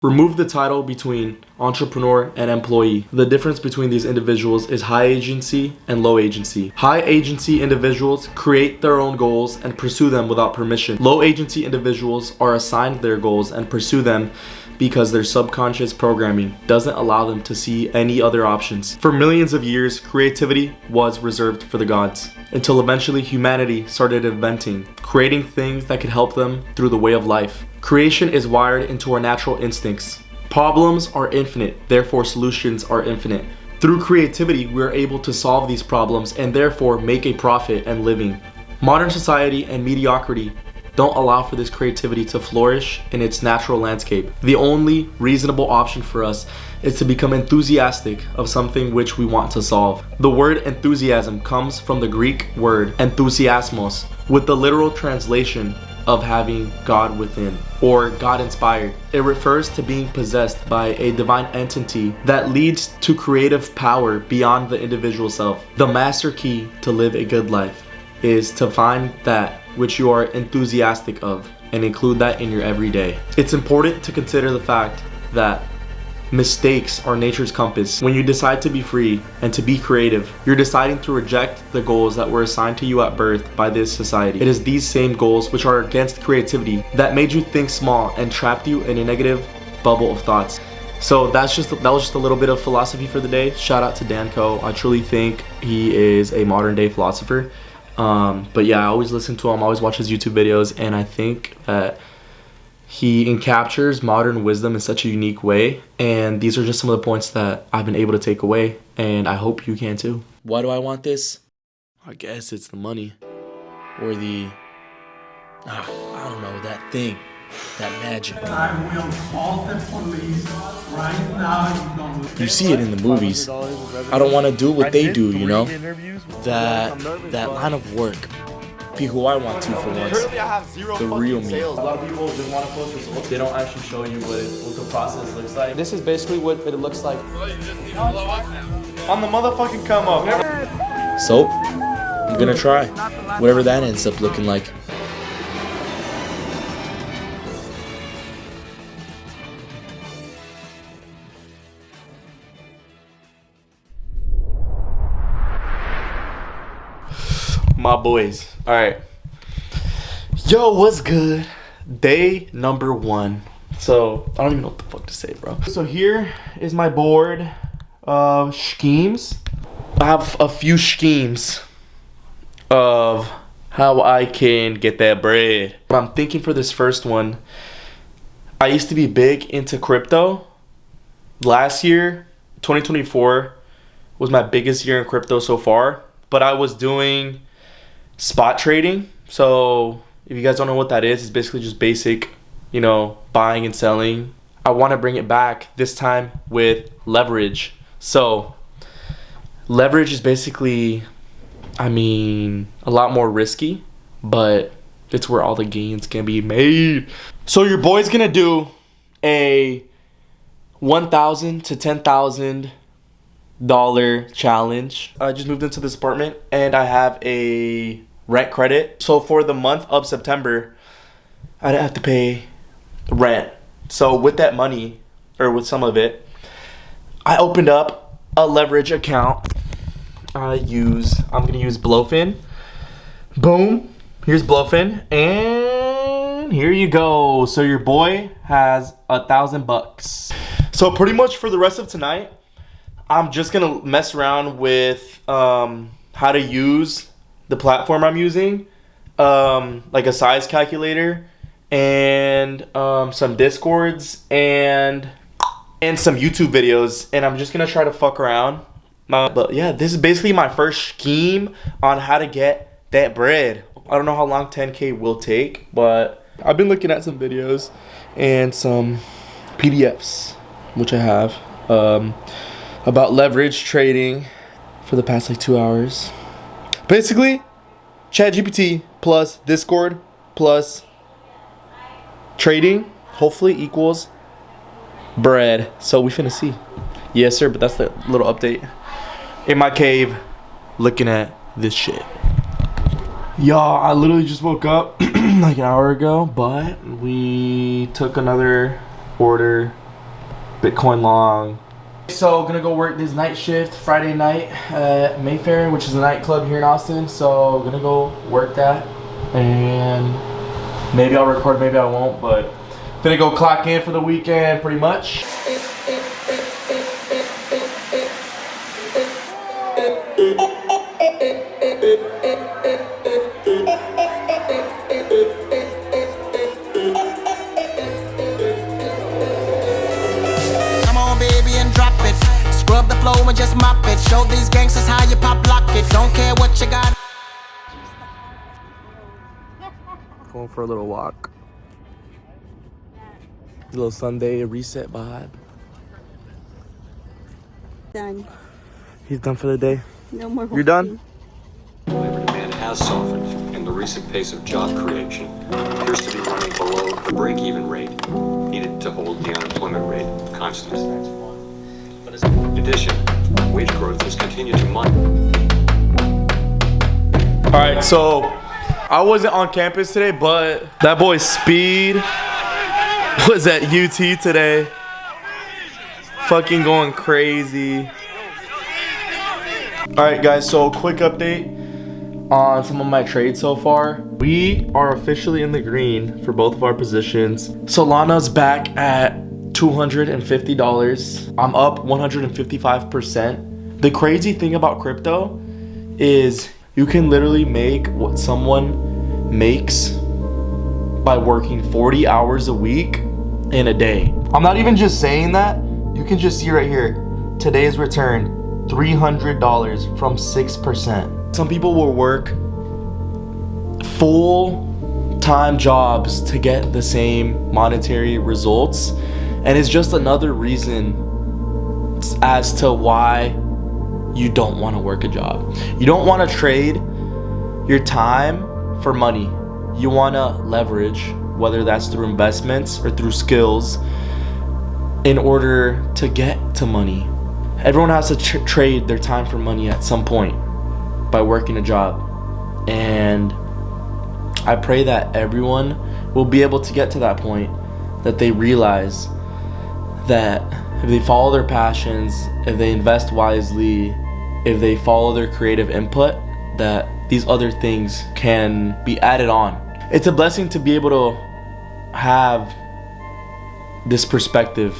Remove the title between entrepreneur and employee. The difference between these individuals is high agency and low agency. High agency individuals create their own goals and pursue them without permission. Low agency individuals are assigned their goals and pursue them because their subconscious programming doesn't allow them to see any other options. For millions of years, creativity was reserved for the gods, until eventually humanity started inventing, creating things that could help them through the way of life. Creation is wired into our natural instincts. Problems are infinite, therefore solutions are infinite. Through creativity, we are able to solve these problems and therefore make a profit and living. Modern society and mediocrity don't allow for this creativity to flourish in its natural landscape. The only reasonable option for us is to become enthusiastic of something which we want to solve. The word enthusiasm comes from the Greek word enthusiasmos, with the literal translation of having God within, or God inspired. It refers to being possessed by a divine entity that leads to creative power beyond the individual self. The master key to live a good life is to find that which you are enthusiastic of and include that in your everyday. It's important to consider the fact that mistakes are nature's compass. When you decide to be free and to be creative, you're deciding to reject the goals that were assigned to you at birth by this society. It is these same goals which are against creativity that made you think small and trapped you in a negative bubble of thoughts. So that was just a little bit of philosophy for the day. Shout out to Dan Koe. I truly think he is a modern day philosopher. But yeah, I always listen to him, I always watch his YouTube videos, and I think that he encaptures modern wisdom in such a unique way. And these are just some of the points that I've been able to take away, and I hope you can too. Why do I want this? I guess it's the money. Or the, I don't know, that thing. That magic. I will call the police right now. You see it in the movies. I don't want to do what they do, you know? That line of work. Be who I want to for once. The real me. A lot of people just want to post results. They don't actually show you what the process looks like. This is basically what it looks like. On the motherfucking come up. So, I'm gonna try. Whatever that ends up looking like. My boys. All right. Yo, what's good? Day number 1. So, I don't even know what the fuck to say, bro. So here is my board of schemes. I have a few schemes of how I can get that bread. I'm thinking for this first one, I used to be big into crypto. Last year, 2024, was my biggest year in crypto so far. But I was doing spot trading. So if you guys don't know what that is, it's basically just basic, buying and selling. I want to bring it back this time with leverage. So leverage is basically, a lot more risky, but it's where all the gains can be made. So your boy's gonna do a $1,000 to $10,000 challenge. I just moved into this apartment and I have a rent credit. So for the month of September, I didn't have to pay rent. So with that money, or with some of it, I opened up a leverage account. I'm gonna use Blowfin. Boom, here's Blowfin, and here you go. So your boy has $1,000. So pretty much for the rest of tonight, I'm just gonna mess around with how to use the platform I'm using, like a size calculator, and some Discords, and some YouTube videos, and I'm just gonna try to fuck around. But yeah, this is basically my first scheme on how to get that bread. I don't know how long 10K will take, but I've been looking at some videos and some PDFs, which I have, about leverage trading for the past 2 hours. Basically, ChatGPT plus Discord plus trading hopefully equals bread. So we finna see. Yes, sir, but that's the little update. In my cave, looking at this shit. Y'all, I literally just woke up like an hour ago, but we took another order Bitcoin long. So gonna go work this night shift Friday night at Mayfair, which is a nightclub here in Austin. So gonna go work that, and maybe I'll record, maybe I won't, but gonna go clock in for the weekend pretty much. Scrub the flow and just mop it. Show these gangsters how you pop lock it. Don't care what you got. Going for a little walk. A little Sunday reset vibe. Done. He's done for the day. No more. You're done? Labor demand has softened, and the recent pace of job creation appears to be running below the break-even rate needed to hold the unemployment rate constant. In addition, wage growth has continued to monitor. Alright, so I wasn't on campus today, but that boy Speed was at UT today. Fucking going crazy. Alright guys, so quick update on some of my trades so far. We are officially in the green for both of our positions. Solana's back at $250. I'm up 155%. The crazy thing about crypto is you can literally make what someone makes by working 40 hours a week in a day. I'm not even just saying that. You can just see right here, today's return, $300 from 6%. Some people will work full-time jobs to get the same monetary results. And it's just another reason as to why you don't want to work a job. You don't want to trade your time for money. You want to leverage, whether that's through investments or through skills, in order to get to money. Everyone has to trade their time for money at some point by working a job. And I pray that everyone will be able to get to that point, that they realize that if they follow their passions, if they invest wisely, if they follow their creative input, that these other things can be added on. It's a blessing to be able to have this perspective